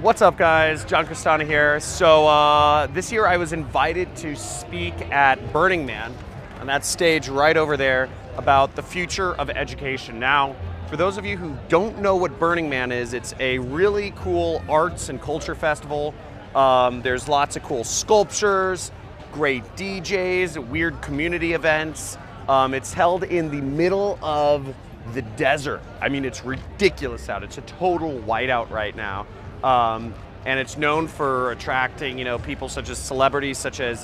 What's up, guys? John Crestana here. So this year I was invited to speak at Burning Man on that stage right over there about the future of education. Now, for those of you who don't know what Burning Man is, it's a really cool arts and culture festival. There's lots of cool sculptures, great DJs, weird community events. It's held in the middle of the desert. I mean, it's ridiculous out. It's a total whiteout right now. And it's known for attracting, people such as celebrities such as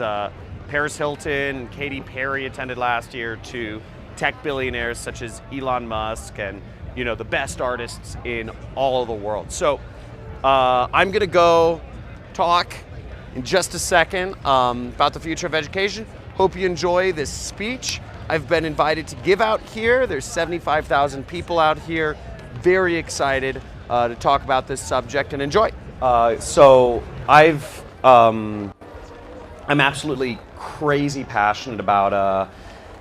Paris Hilton, Katy Perry attended last year, to tech billionaires such as Elon Musk and, the best artists in all of the world. So I'm gonna go talk in just a second about the future of education. Hope you enjoy this speech I've been invited to give out here. There's 75,000 people out here. Very excited to talk about this subject and enjoy. So I'm absolutely crazy passionate about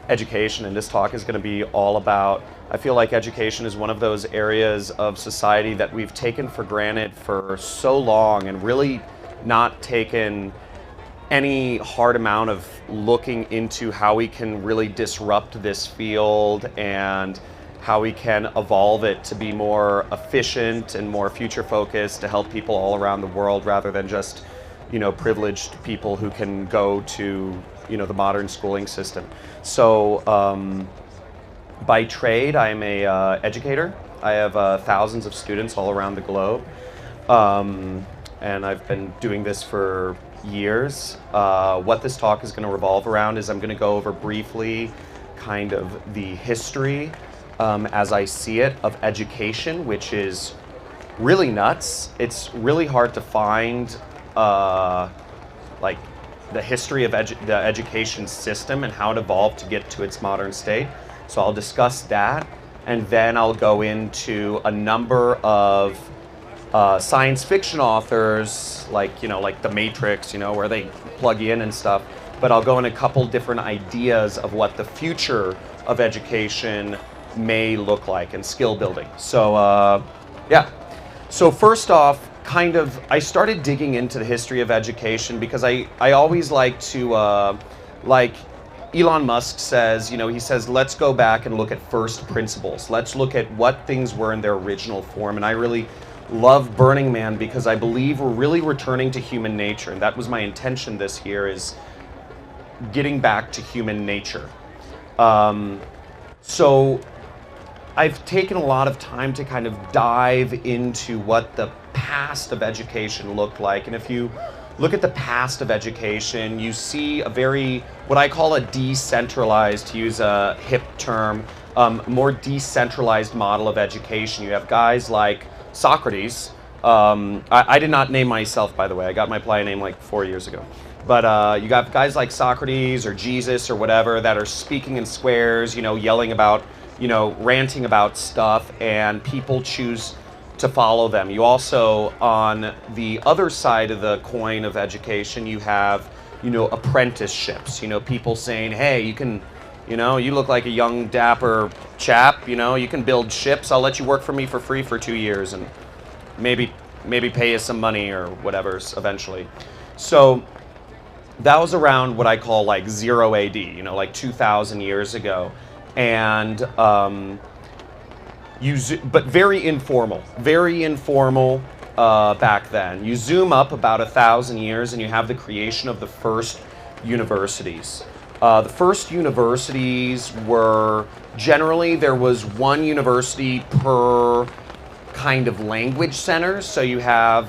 education, and this talk is going to be all about, I feel like education is one of those areas of society that we've taken for granted for so long and really not taken any hard amount of looking into how we can really disrupt this field and how we can evolve it to be more efficient and more future focused to help people all around the world rather than just, privileged people who can go to, the modern schooling system. So by trade, I'm a educator. I have thousands of students all around the globe. And I've been doing this for years. What this talk is going to revolve around is I'm going to go over briefly kind of the history as I see it of education, which is really nuts. It's really hard to find like the history of the education system and how it evolved to get to its modern state. So I'll discuss that, and then I'll go into a number of science fiction authors, like The Matrix, where they plug you in and stuff. But I'll go in a couple different ideas of what the future of education may look like and skill building. So yeah. So first off, I started digging into the history of education because I always like to, like Elon Musk says, he says, let's go back and look at first principles. Let's look at what things were in their original form. And I really love Burning Man because I believe we're really returning to human nature. And that was my intention this year, is getting back to human nature. So I've taken a lot of time to kind of dive into what the past of education looked like. And if you look at the past of education, you see a very, what I call a decentralized, to use a hip term, more decentralized model of education. You have guys like Socrates. I did not name myself, by the way. I got my playa name like 4 years ago. But you got guys like Socrates or Jesus or whatever that are speaking in squares, yelling about, ranting about stuff, and people choose to follow them. You also, on the other side of the coin of education, you have, apprenticeships, people saying, hey, you can, you look like a young, dapper chap, you can build ships. I'll let you work for me for free for 2 years and maybe pay you some money or whatever eventually. So that was around what I call like 0 AD, like 2,000 years ago. And but very informal back then. You zoom up about 1,000 years and you have the creation of the first universities. The first universities were generally, there was one university per kind of language center. So you have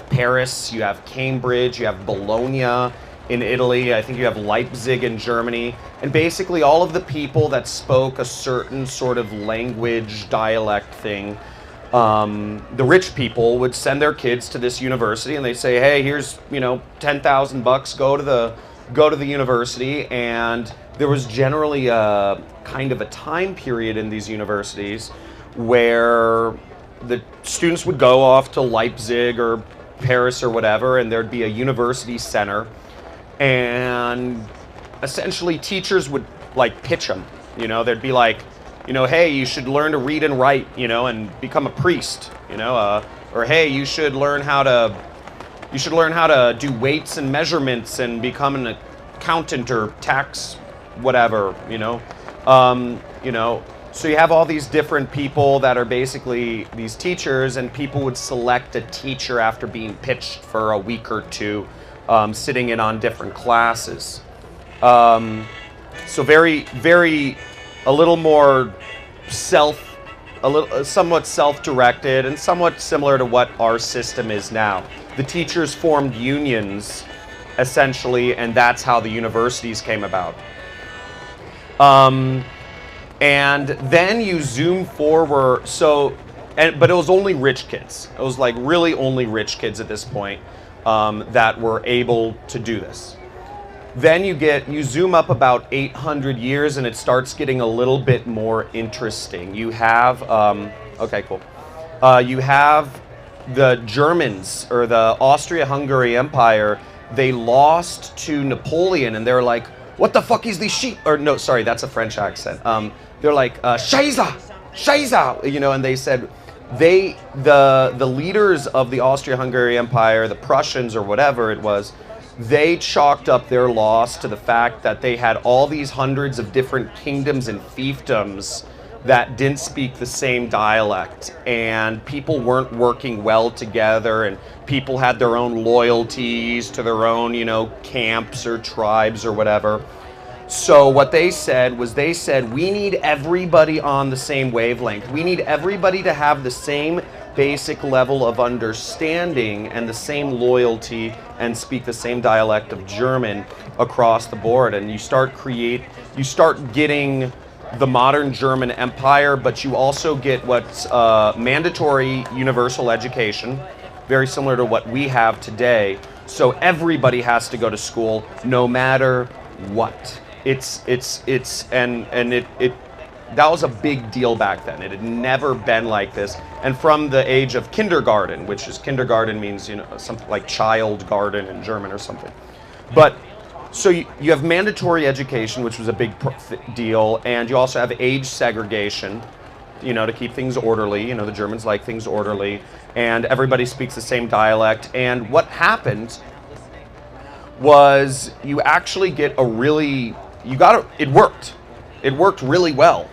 Paris, you have Cambridge, you have Bologna in Italy, I think you have Leipzig in Germany, and basically all of the people that spoke a certain sort of language, dialect thing, the rich people would send their kids to this university and they say, hey, here's, $10,000, go to the university. And there was generally a kind of a time period in these universities where the students would go off to Leipzig or Paris or whatever, and there'd be a university center, and essentially teachers would like pitch them. There'd be like, hey, you should learn to read and write, and become a priest. or hey, you should learn how to do weights and measurements and become an accountant or tax whatever, So you have all these different people that are basically these teachers, and people would select a teacher after being pitched for a week or two, sitting in on different classes. So very, very, a little more somewhat self-directed, and somewhat similar to what our system is now. The teachers formed unions, essentially, and that's how the universities came about. And then you zoom forward, but it was only rich kids. It was like really only rich kids at this point that were able to do this. Then you zoom up about 800 years, and it starts getting a little bit more interesting. You have, you have the Germans, or the Austria-Hungary Empire. They lost to Napoleon, and they're like, what the fuck is this shit? Or no, sorry, that's a French accent. They're like, Scheiße, and they said, the leaders of the Austria-Hungary Empire, the Prussians or whatever it was, they chalked up their loss to the fact that they had all these hundreds of different kingdoms and fiefdoms that didn't speak the same dialect, and people weren't working well together, and people had their own loyalties to their own, camps or tribes or whatever. So what they said was, we need everybody on the same wavelength. We need everybody to have the same basic level of understanding and the same loyalty and speak the same dialect of German across the board. And you start getting the modern German Empire, but you also get what's mandatory universal education, very similar to what we have today. So everybody has to go to school, no matter what. That was a big deal back then. It had never been like this. And from the age of kindergarten, kindergarten means, something like child garden in German or something. But so you have mandatory education, which was a big deal, and you also have age segregation, to keep things orderly. The Germans like things orderly, and everybody speaks the same dialect. And what happened was you actually get it worked. It worked really well.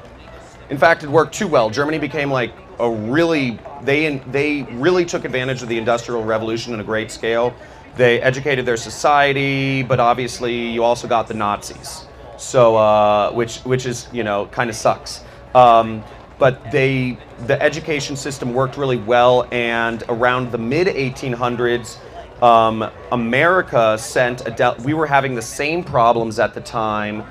In fact, it worked too well. Germany became like they really took advantage of the Industrial Revolution on a great scale. They educated their society, but obviously you also got the Nazis. So, which is, kind of sucks. But the education system worked really well, and around the mid-1800s, America we were having the same problems at the time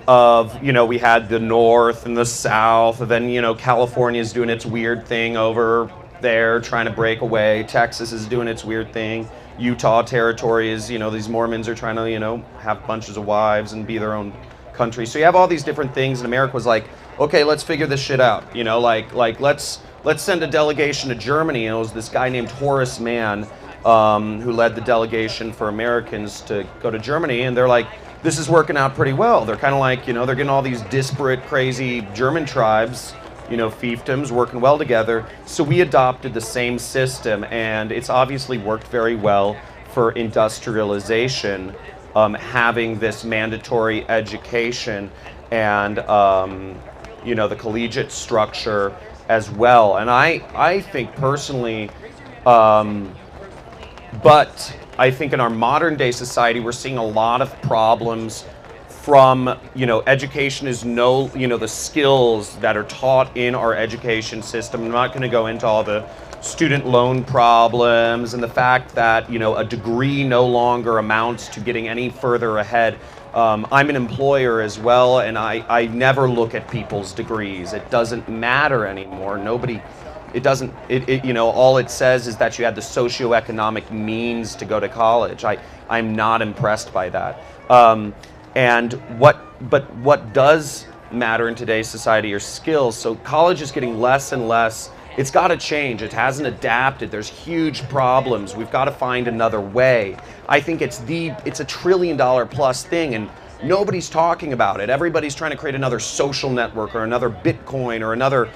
of, we had the North and the South, and then, California's doing its weird thing over there, trying to break away. Texas is doing its weird thing. Utah Territory is, these Mormons are trying to, have bunches of wives and be their own country. So you have all these different things, and America was like, okay, let's figure this shit out. Let's send a delegation to Germany. And it was this guy named Horace Mann, who led the delegation for Americans to go to Germany, and they're like, this is working out pretty well. They're kind of like, they're getting all these disparate, crazy German tribes, fiefdoms working well together. So we adopted the same system, and it's obviously worked very well for industrialization, having this mandatory education and, the collegiate structure as well. And I think personally, but I think in our modern day society, we're seeing a lot of problems from, education is the skills that are taught in our education system. I'm not going to go into all the student loan problems and the fact that, a degree no longer amounts to getting any further ahead. I'm an employer as well, and I never look at people's degrees. It doesn't matter anymore. All it says is that you had the socioeconomic means to go to college. I'm not impressed by that. But what does matter in today's society are skills. So college is getting less and less. It's got to change. It hasn't adapted. There's huge problems. We've got to find another way. I think it's a $1 trillion plus thing, and Nobody's talking about it. Everybody's trying to create another social network or another Bitcoin or another,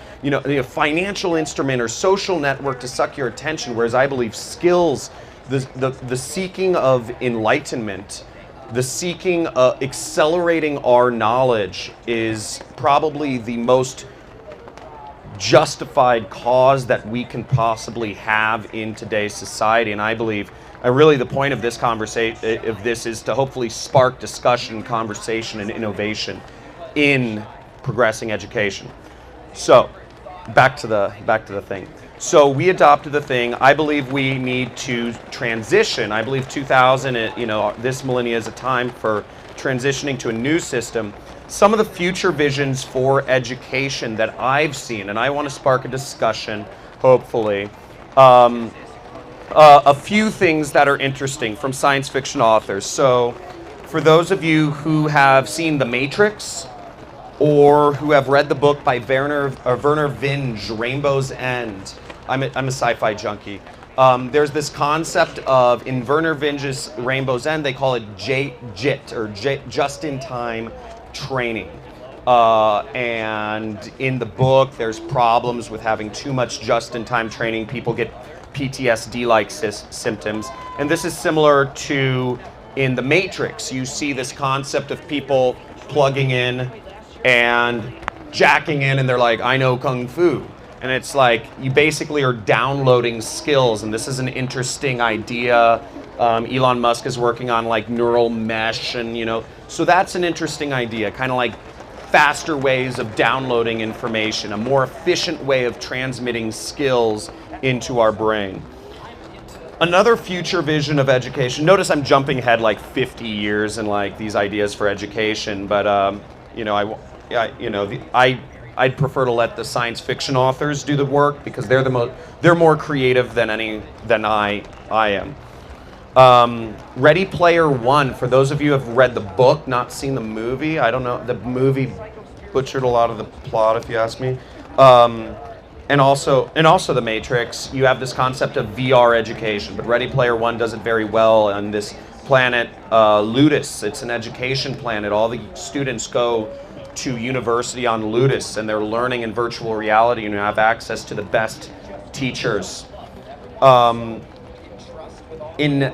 financial instrument or social network to suck your attention. Whereas I believe skills, the seeking of enlightenment, the seeking accelerating our knowledge is probably the most justified cause that we can possibly have in today's society. And I believe really the point of this conversation is to hopefully spark discussion, conversation, and innovation in progressing education. So back to the thing. So we adopted the thing. I believe we need to transition. I believe 2000, this millennia is a time for transitioning to a new system. Some of the future visions for education that I've seen, and I want to spark a discussion, hopefully. A few things that are interesting from science fiction authors. So for those of you who have seen The Matrix, or who have read the book by Vernor Vinge, Rainbow's End. I'm a sci-fi junkie. There's this concept of, in Vernor Vinge's Rainbow's End, they call it JIT, or just-in-time training. And in the book, there's problems with having too much just-in-time training. People get PTSD-like symptoms. And this is similar to in The Matrix. You see this concept of people plugging in and jacking in, and they're like, I know Kung Fu. And it's like, you basically are downloading skills, and this is an interesting idea. Elon Musk is working on like neural mesh, and so that's an interesting idea, kind of like faster ways of downloading information, a more efficient way of transmitting skills into our brain. Another future vision of education, notice I'm jumping ahead like 50 years and like these ideas for education, but I'd prefer to let the science fiction authors do the work because they're more creative than I am. Ready Player One, for those of you who have read the book, not seen the movie, I don't know, the movie butchered a lot of the plot, if you ask me. And also The Matrix, you have this concept of VR education, but Ready Player One does it very well on this planet, Ludus. It's an education planet. All the students go to university on Ludus, and they're learning in virtual reality, and you have access to the best teachers. In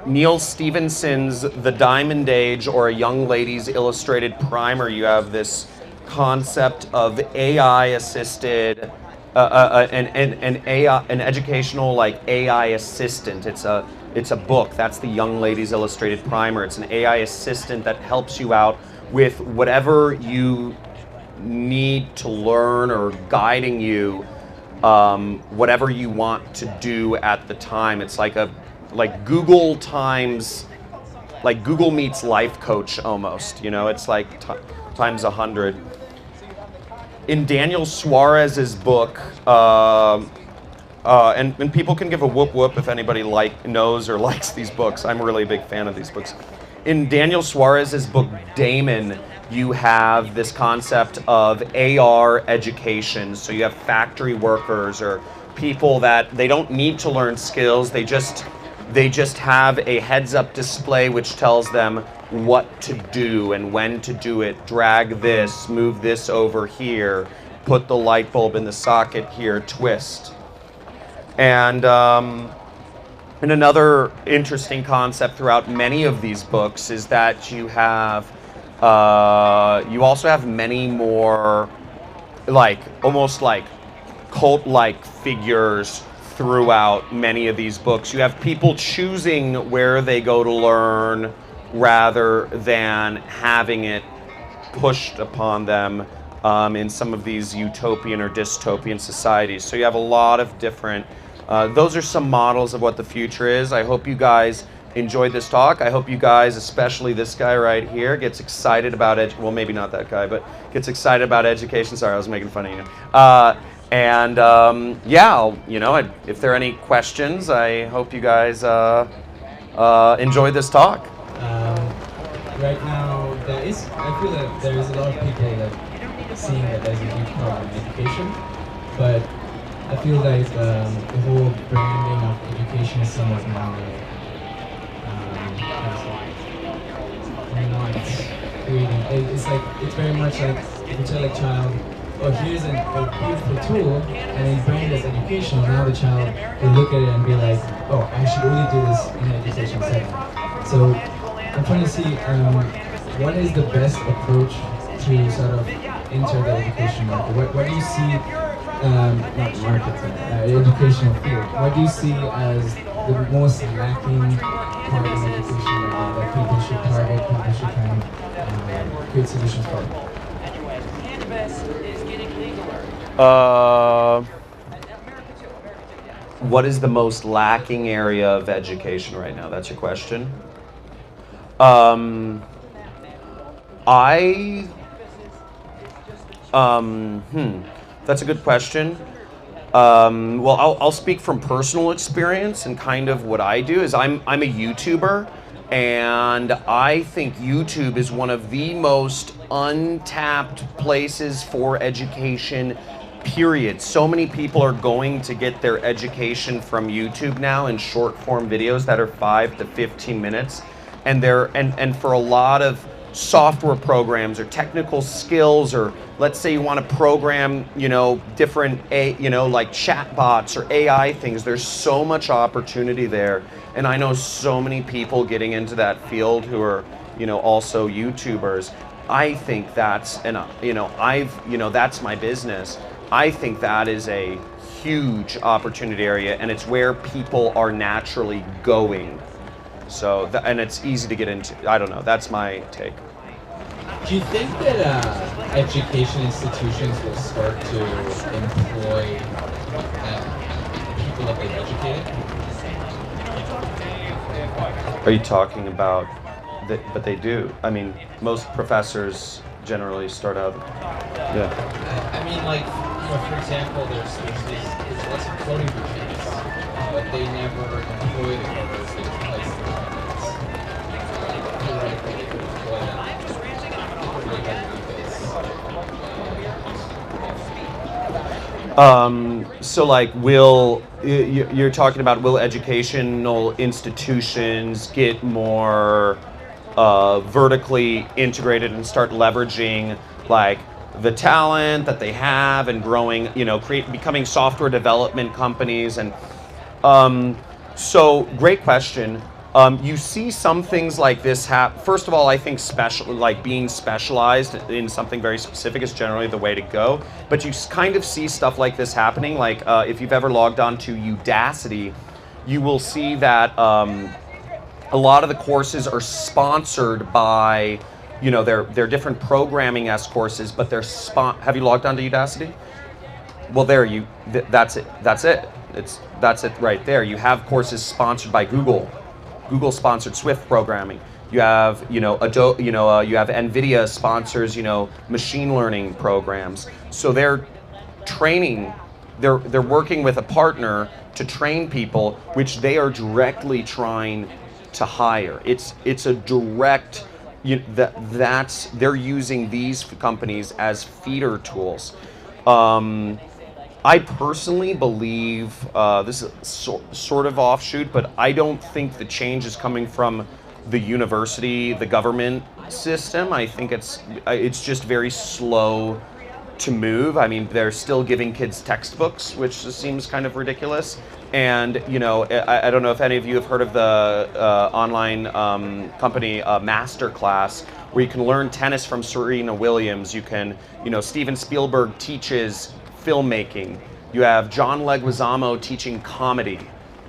Neil Stephenson's The Diamond Age, or A Young Lady's Illustrated Primer, you have this concept of AI-assisted, an educational like AI assistant. It's a book. That's the Young Lady's Illustrated Primer. It's an AI assistant that helps you out with whatever you need to learn, or guiding you, whatever you want to do at the time. It's like Google times, like Google meets life coach almost. It's like times 100. In Daniel Suarez's book, and people can give a whoop whoop if anybody knows or likes these books. I'm really a big fan of these books. In Daniel Suarez's book, Damon, you have this concept of AR education. So you have factory workers or people that they don't need to learn skills. They just have a heads-up display which tells them what to do and when to do it. Drag this, move this over here, put the light bulb in the socket here, twist. And another interesting concept throughout many of these books is that you also have many more almost like cult-like figures throughout many of these books. You have people choosing where they go to learn rather than having it pushed upon them in some of these utopian or dystopian societies. So you have a lot of different, those are some models of what the future is. I hope you guys enjoyed this talk. I hope you guys, especially this guy right here, gets excited about it. Well, maybe not that guy, but gets excited about education. Sorry, I was making fun of you. If there are any questions, I hope you guys enjoy this talk. Right now, I feel that there is a lot of people that seeing that there's a huge problem in education, but I feel like the whole branding of education is somewhat now not creating. It's like it's very much like if you tell a child, "Oh, here's a beautiful tool," and you brand it as educational. Now the child will look at it and be like, "Oh, I should only do this in an education setting." So I'm trying to see what is the best approach to sort of enter the education market. What do you see? Not market, educational field. What do you see as the most lacking part of education that people should target, people should kind of create solutions for? What is the most lacking area of education right now? That's your question. Um, I That's a good question. Well, I'll speak from personal experience, and kind of what I do is I'm a YouTuber, and I think YouTube is one of the most untapped places for education, period. So many people are going to get their education from YouTube now in short form videos that are 5 to 15 minutes, and and for a lot of software programs or technical skills, or let's say you want to program, different like chatbots or AI things, there's so much opportunity there. And I know so many people getting into that field who are, also YouTubers. I think that's, and that's my business. I think that is a huge opportunity area, and it's where people are naturally going. So, and it's easy to get into. I don't know. That's my take. Do you think that education institutions will start to employ people that they've educated? Are you talking about that? But they do. I mean, most professors generally start out. Yeah. I mean, like, for example, there's lots of coding routines, but they never employ the coders. They replace the coders. Theoretically, they could employ them. So like, you're talking about, will educational institutions get more vertically integrated and start leveraging like the talent that they have and growing, becoming software development companies? And so great question. You see some things like this happen. First of all, I think being specialized in something very specific is generally the way to go. But you kind of see stuff like this happening. Like if you've ever logged on to Udacity, you will see that a lot of the courses are sponsored by, they're different programming-esque courses, but they're Have you logged on to Udacity? Well, that's it. That's it. That's it right there. You have courses sponsored by Google. Google sponsored Swift programming. You have, Adobe, you have NVIDIA sponsors, machine learning programs. So they're training, they're working with a partner to train people, which they are directly trying to hire. It's a direct, they're using these companies as feeder tools. I personally believe, this is sort of offshoot, but I don't think the change is coming from the university, the government system. I think it's just very slow to move. I mean, they're still giving kids textbooks, which seems kind of ridiculous. And, I don't know if any of you have heard of the online company Masterclass, where you can learn tennis from Serena Williams. You can, Steven Spielberg teaches filmmaking. You have John Leguizamo teaching comedy.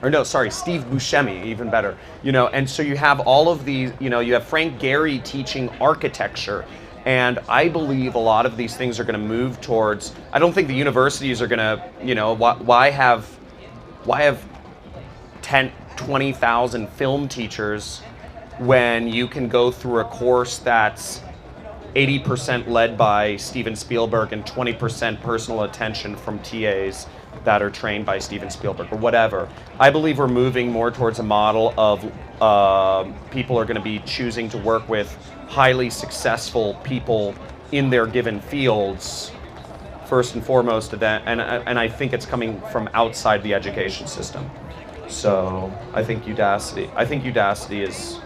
Or no, sorry, Steve Buscemi, even better. And so you have all of these, you have Frank Gehry teaching architecture. And I believe a lot of these things are going to move towards, I don't think the universities are going to, why have 10, 20,000 film teachers when you can go through a course that's 80% led by Steven Spielberg and 20% personal attention from TAs that are trained by Steven Spielberg or whatever. I believe we're moving more towards a model of people are going to be choosing to work with highly successful people in their given fields, first and foremost, and I think it's coming from outside the education system. So I think Udacity is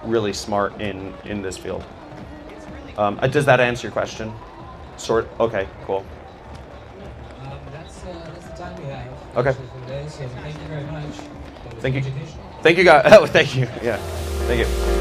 really smart in this field. Does that answer your question? Okay, cool. That's the time we have. Okay. For today, so thank you very much. Thank you. Education. Thank you, guys. Oh, thank you. Yeah, thank you.